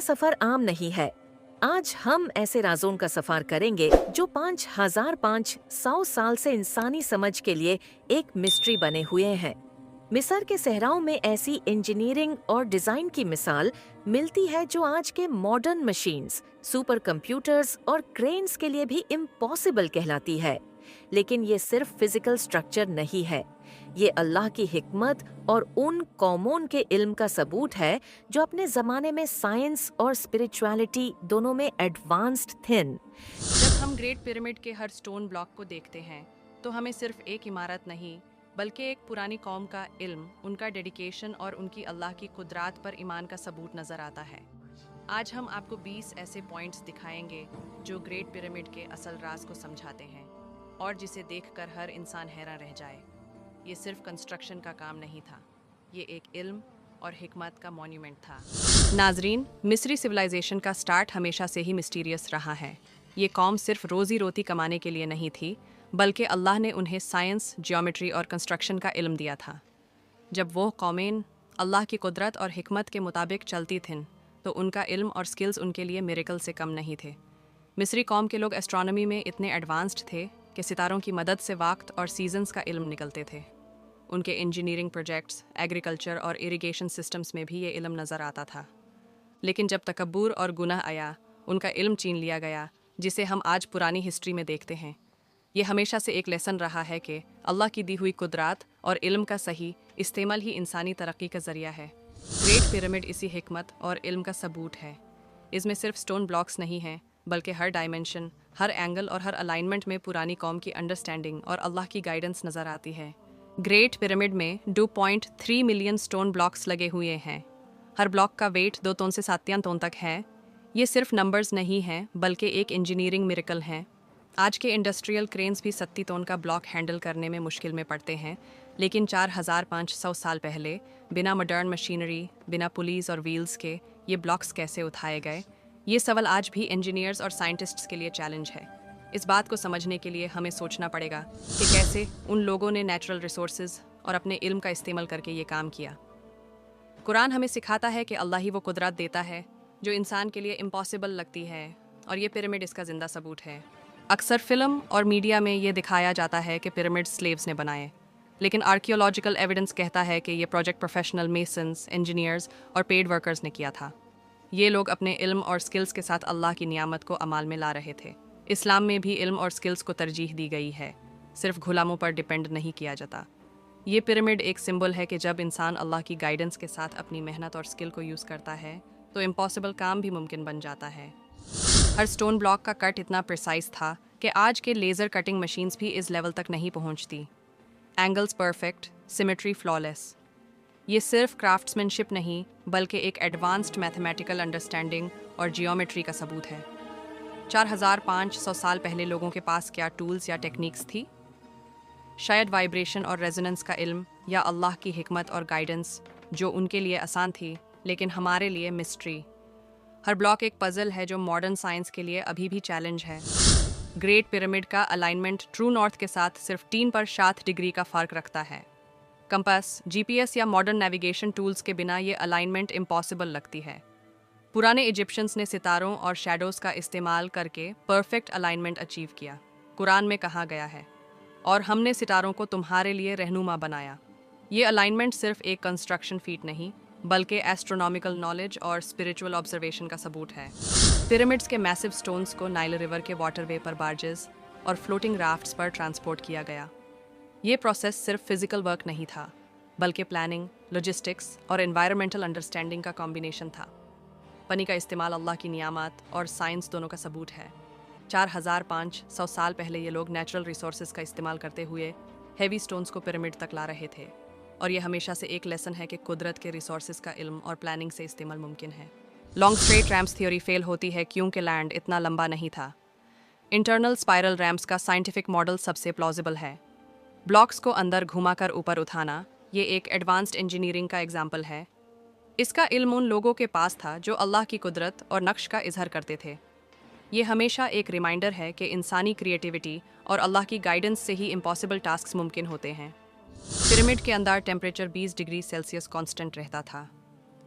का सफर आम नहीं है। आज हम ऐसे राज़ों का सफर करेंगे जो 5500 साल से इंसानी समझ के लिए एक मिस्ट्री बने हुए हैं। मिस्र के सहराओं में ऐसी इंजीनियरिंग और डिजाइन की मिसाल मिलती है जो आज के मॉडर्न मशीन्स, सुपर कंप्यूटर्स और क्रेन्स के लिए भी इम्पॉसिबल कहलाती है। लेकिन ये सिर्फ फिजिकल स्ट्रक्चर नहीं है, ये अल्लाह की हिकमत और उन कौमों के इल्म का सबूत है जो अपने ज़माने में साइंस और स्पिरिचुअलिटी दोनों में एडवांस्ड थे। जब हम ग्रेट पिरामिड के हर स्टोन ब्लॉक को देखते हैं तो हमें सिर्फ एक इमारत नहीं बल्कि एक पुरानी कौम का इल्म, उनका डेडिकेशन और उनकी अल्लाह की कुदरत पर ईमान का सबूत नज़र आता है। आज हम आपको 20 ऐसे पॉइंट्स दिखाएंगे जो ग्रेट पिरामिड के असल राज को समझाते हैं और जिसे देखकर हर इंसान हैरान रह जाए। ये सिर्फ कंस्ट्रक्शन का काम नहीं था, ये एक इल्म और हिकमत का मॉन्यूमेंट था। नाजरीन, मिस्री सिविलाइजेशन का स्टार्ट हमेशा से ही मिस्टीरियस रहा है। ये कौम सिर्फ रोज़ी रोटी कमाने के लिए नहीं थी, बल्कि अल्लाह ने उन्हें साइंस, ज्योमेट्री और कंस्ट्रक्शन का इल्म दिया था। जब वो कौमें अल्लाह की कुदरत और हिकमत के मुताबिक चलती थीं तो उनका इल्म और स्किल्स उनके लिए मिरेकल से कम नहीं थे। मिस्री कौम के लोग एस्ट्रोनॉमी में इतने एडवांस्ड थे कि सितारों की मदद से वक्त और सीजन्स का इल्म निकलते थे। उनके इंजीनियरिंग प्रोजेक्ट्स, एग्रीकल्चर और इरिगेशन सिस्टम्स में भी ये इल्म नज़र आता था। लेकिन जब तकब्बुर और गुनाह आया, उनका इल्म छीन लिया गया, जिसे हम आज पुरानी हिस्ट्री में देखते हैं। ये हमेशा से एक लेसन रहा है कि अल्लाह की दी हुई कुदरत और इल्म का सही इस्तेमाल ही इंसानी तरक्की का ज़रिया है। ग्रेट पिरामिड इसी हिकमत और इल्म का सबूत है। इसमें सिर्फ स्टोन ब्लॉक्स नहीं हैं, बल्कि हर डायमेंशन, हर एंगल और हर अलाइनमेंट में पुरानी कौम की अंडरस्टैंडिंग और अल्लाह की गाइडेंस नज़र आती है। ग्रेट पिरामिड में 2.3 मिलियन स्टोन ब्लॉक्स लगे हुए हैं। हर ब्लॉक का वेट 2 टन से 7 टन तक है। ये सिर्फ नंबर्स नहीं हैं, बल्कि एक इंजीनियरिंग मिरेकल हैं। आज के इंडस्ट्रियल क्रेन्स भी 70 टन का ब्लॉक हैंडल करने में मुश्किल में पड़ते हैं, लेकिन 4500 साल पहले बिना मॉडर्न मशीनरी, बिना पुलीस और व्हील्स के ये ब्लॉक्स कैसे उठाए गए? ये सवाल आज भी इंजीनियर्स और साइंटिस्ट्स के लिए चैलेंज है। इस बात को समझने के लिए हमें सोचना पड़ेगा कि कैसे उन लोगों ने नेचुरल रिसोर्सेज और अपने इल्म का इस्तेमाल करके ये काम किया। कुरान हमें सिखाता है कि अल्लाह ही वो कुदरत देता है जो इंसान के लिए इम्पॉसिबल लगती है, और ये पिरामिड इसका जिंदा सबूत है। अक्सर फिल्म और मीडिया में ये दिखाया जाता है कि पिरामिड स्लेव्स ने बनाए, लेकिन आर्कियोलॉजिकल एविडेंस कहता है कि ये प्रोजेक्ट प्रोफेशनल मेसन्स, इंजीनियर्स और पेड वर्कर्स ने किया था। ये लोग अपने इल्म और स्किल्स के साथ अल्लाह की नियामत को अमाल में ला रहे थे। इस्लाम में भी इल्म और स्किल्स को तरजीह दी गई है, सिर्फ गुलामों पर डिपेंड नहीं किया जाता। ये पिरामिड एक सिंबल है कि जब इंसान अल्लाह की गाइडेंस के साथ अपनी मेहनत और स्किल को यूज़ करता है तो इम्पॉसिबल काम भी मुमकिन बन जाता है। हर स्टोन ब्लॉक का कट इतना प्रिसाइज था कि आज के लेज़र कटिंग मशीन्स भी इस लेवल तक नहीं पहुंचती। Angles perfect, symmetry flawless. ये सिर्फ क्राफ्ट्समैनशिप नहीं, बल्कि एक एडवांस्ड मैथमेटिकल अंडरस्टैंडिंग और जियोमेट्री का सबूत है। 4500 साल पहले लोगों के पास क्या टूल्स या टेक्निक्स थी? शायद वाइब्रेशन और रेजोनेंस का इल्म, या अल्लाह की हिकमत और गाइडेंस जो उनके लिए आसान थी लेकिन हमारे लिए मिस्ट्री। हर ब्लॉक एक पजल है जो मॉडर्न साइंस के लिए अभी भी चैलेंज है। ग्रेट पिरामिड का अलाइनमेंट ट्रू नॉर्थ के साथ सिर्फ 3 डिग्री का फ़र्क रखता है। कंपास, जीपीएस या मॉडर्न नेविगेशन टूल्स के बिना ये अलाइनमेंट इम्पॉसिबल लगती है। पुराने इजिप्शियंस ने सितारों और शैडोज़ का इस्तेमाल करके परफेक्ट अलाइनमेंट अचीव किया। कुरान में कहा गया है, और हमने सितारों को तुम्हारे लिए रहनुमा बनाया। ये अलाइनमेंट सिर्फ एक कंस्ट्रक्शन फीट नहीं, बल्कि एस्ट्रोनॉमिकल नॉलेज और स्पिरिचुअल ऑब्जर्वेशन का सबूत है। पिरामिड्स के मैसिव स्टोन्स को नाइल रिवर के वाटरवे पर बार्जेस और फ्लोटिंग राफ्ट्स पर ट्रांसपोर्ट किया गया। ये प्रोसेस सिर्फ फिजिकल वर्क नहीं था, बल्कि प्लानिंग, लॉजिस्टिक्स और एनवायरमेंटल अंडरस्टैंडिंग का कॉम्बिनेशन था। पानी का इस्तेमाल अल्लाह की नियामत और साइंस दोनों का सबूत है। 4500 साल पहले ये लोग नेचुरल रिसोर्सेज का इस्तेमाल करते हुए हेवी स्टोन्स को पिरामिड तक ला रहे थे, और ये हमेशा से एक लेसन है कि कुदरत के रिसोर्सेज का इल्म और प्लानिंग से इस्तेमाल मुमकिन है। Long straight ramps theory fail होती है क्योंकि लैंड इतना लंबा नहीं था। इंटरनल स्पाइरल रैम्प्स का साइंटिफिक मॉडल सबसे प्लॉजिबल है। ब्लॉक्स को अंदर घुमाकर ऊपर उठाना, ये एक एडवांस्ड इंजीनियरिंग का एग्जाम्पल है। इसका इल्म उन लोगों के पास था जो अल्लाह की कुदरत और नक्श का इजहार करते थे। ये हमेशा एक रिमाइंडर है कि इंसानी क्रिएटिविटी और अल्लाह की गाइडेंस से ही इम्पॉसिबल टास्क मुमकिन होते हैं। पिरामिड के अंदर टेम्परेचर 20 डिग्री सेल्सियस कांस्टेंट रहता था।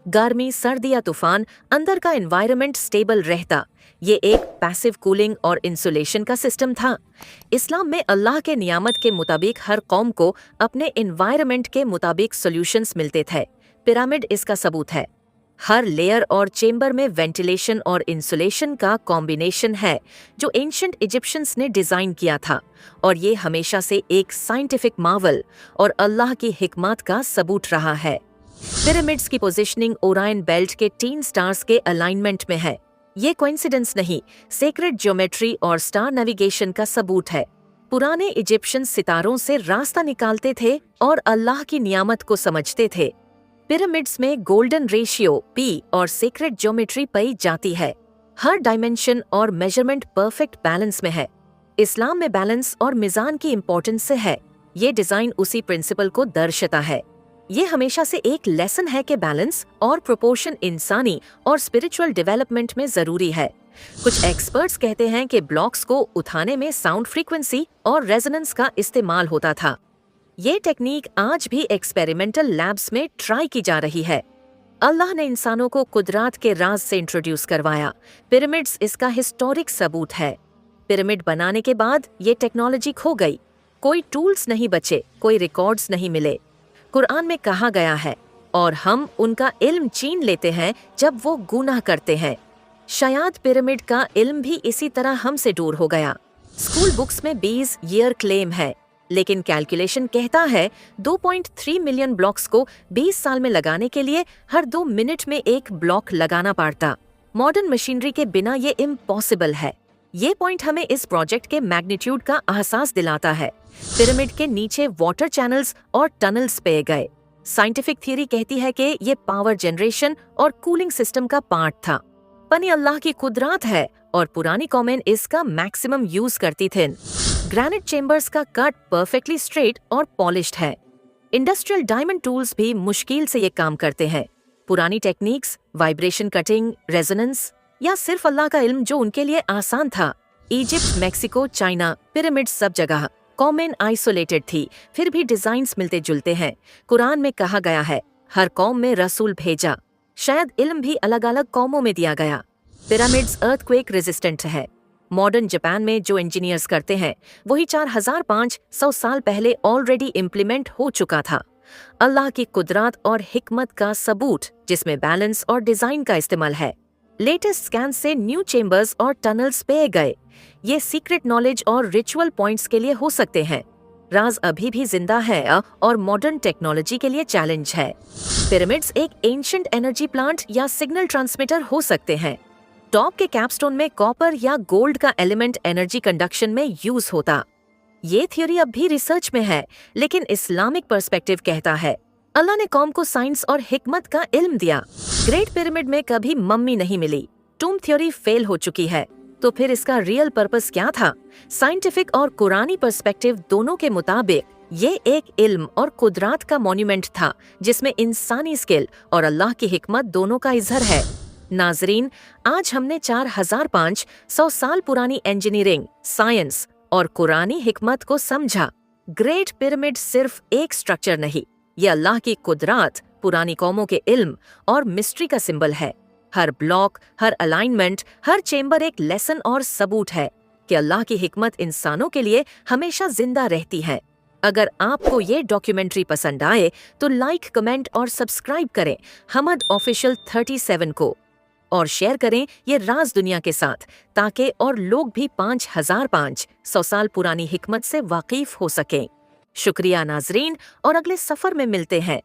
गर्मी, सर्दी या तूफान, अंदर का एनवायरनमेंट स्टेबल रहता। ये एक पैसिव कूलिंग और इंसुलेशन का सिस्टम था। इस्लाम में अल्लाह के नियामत के मुताबिक हर कौम को अपने एनवायरनमेंट के मुताबिक सॉल्यूशंस मिलते थे। पिरामिड इसका सबूत है। हर लेयर और चेंबर में वेंटिलेशन और इंसुलेशन का कॉम्बिनेशन है जो एंशिएंट इजिप्शियंस ने डिजाइन किया था, और ये हमेशा से एक साइंटिफिक मार्वल और अल्लाह की हिकमत का सबूत रहा है। पिरामिड्स की पोजीशनिंग ओरायन बेल्ट के 3 स्टार्स के अलाइनमेंट में है। ये कोइंसिडेंस नहीं, सेक्रेड ज्योमेट्री और स्टार नेविगेशन का सबूत है। पुराने इजिप्शियन सितारों से रास्ता निकालते थे और अल्लाह की नियामत को समझते थे। पिरामिड्स में गोल्डन रेशियो P और सेक्रेड ज्योमेट्री पाई जाती है। हर डायमेंशन और मेजरमेंट परफेक्ट बैलेंस में है। इस्लाम में बैलेंस और मिजान की इम्पोर्टेंस से है। ये डिजाइन उसी प्रिंसिपल को दर्शाता है। ये हमेशा से एक लेसन है कि बैलेंस और प्रोपोर्शन इंसानी और स्पिरिचुअल डेवलपमेंट में जरूरी है। कुछ एक्सपर्ट्स कहते हैं कि ब्लॉक्स को उठाने में साउंड फ्रीक्वेंसी और रेजोनेंस का इस्तेमाल होता था। ये टेक्निक आज भी एक्सपेरिमेंटल लैब्स में ट्राई की जा रही है। अल्लाह ने इंसानों को कुदरत के राज से इंट्रोड्यूस करवाया। पिरामिड्स इसका हिस्टोरिक सबूत है। पिरामिड बनाने के बाद ये टेक्नोलॉजी खो गई। कोई टूल्स नहीं बचे, कोई रिकॉर्ड्स नहीं मिले। कुरान में कहा गया है, और हम उनका इल्म छीन लेते हैं जब वो गुनाह करते हैं। शायद पिरामिड का इल्म भी इसी तरह हमसे दूर हो गया। स्कूल बुक्स में 20 ईयर क्लेम है, लेकिन कैलकुलेशन कहता है 2.3 मिलियन ब्लॉक्स को 20 साल में लगाने के लिए हर 2 मिनट में एक ब्लॉक लगाना पड़ता। मॉडर्न मशीनरी के बिना ये इम्पॉसिबल है। ये पॉइंट हमें इस प्रोजेक्ट के मैग्नीट्यूड का एहसास दिलाता है। पिरामिड के नीचे वाटर चैनल्स और टनल्स पे गए। साइंटिफिक थियरी कहती है कि ये पावर जनरेशन और कूलिंग सिस्टम का पार्ट था। पनी अल्लाह की कुदरत है, और पुरानी कौमें इसका मैक्सिमम यूज करती थी। ग्रेनाइट चेम्बर्स का कट परफेक्टली स्ट्रेट और पॉलिश्ड है। इंडस्ट्रियल डायमंड टूल्स भी मुश्किल से ये काम करते हैं। पुरानी टेक्निक्स, वाइब्रेशन कटिंग, रेजोनेंस, या सिर्फ अल्लाह का इल्म जो उनके लिए आसान था। इजिप्ट, मैक्सिको, चाइना, पिरामिड सब जगह कौमें आइसोलेटेड थी, फिर भी डिजाइन्स मिलते जुलते हैं। कुरान में कहा गया है, हर कौम में रसूल भेजा। शायद इल्म भी अलग अलग कौमों में दिया गया। पिरामिड्स अर्थक्वेक रेजिस्टेंट है। मॉडर्न जापान में जो इंजीनियर्स करते हैं वही 4500 साल पहले ऑलरेडी इम्प्लीमेंट हो चुका था। अल्लाह की कुदरत और हिकमत का सबूत जिसमें बैलेंस और डिजाइन का इस्तेमाल है। लेटेस्ट स्कैन से न्यू चेम्बर्स और टनल्स पे गए। ये सीक्रेट नॉलेज और रिचुअल पॉइंट्स के लिए हो सकते हैं। राज अभी भी जिंदा है और मॉडर्न टेक्नोलॉजी के लिए चैलेंज है। पिरामिड्स एक एंशिएंट एनर्जी प्लांट या सिग्नल ट्रांसमीटर हो सकते हैं। टॉप के कैपस्टोन में कॉपर या गोल्ड का एलिमेंट एनर्जी कंडक्शन में यूज होता। ये थ्योरी अब भी रिसर्च में है, लेकिन इस्लामिक पर्सपेक्टिव कहता है अल्लाह ने कौम को साइंस और हिकमत का इल्म दिया। ग्रेट पिरामिड में कभी मम्मी नहीं मिली। टूम थ्योरी फेल हो चुकी है, तो फिर इसका रियल पर्पस क्या था? साइंटिफिक और कुरानी पर्सपेक्टिव दोनों के मुताबिक ये एक इल्म और कुदरत का मॉन्यूमेंट था जिसमें इंसानी स्किल और अल्लाह की हिकमत दोनों का इजहर है। नाजरीन, आज हमने 4500 साल पुरानी इंजीनियरिंग, साइंस और कुरानी हिकमत को समझा। ग्रेट पिरामिड सिर्फ एक स्ट्रक्चर नहीं, ये अल्लाह की कुदरत, पुरानी कौमों के इल्म और मिस्ट्री का सिंबल है। हर ब्लॉक, हर अलाइनमेंट, हर चेंबर एक लेसन और सबूत है कि अल्लाह की हिकमत इंसानों के लिए हमेशा जिंदा रहती है। अगर आपको ये डॉक्यूमेंट्री पसंद आए तो लाइक, कमेंट और सब्सक्राइब करें हमद ऑफिशियल 37 को, और शेयर करें ये राज दुनिया के साथ, ताकि और लोग भी 5500 साल पुरानी हिकमत से वाकिफ हो सकें। शुक्रिया नाजरीन, और अगले सफर में मिलते हैं।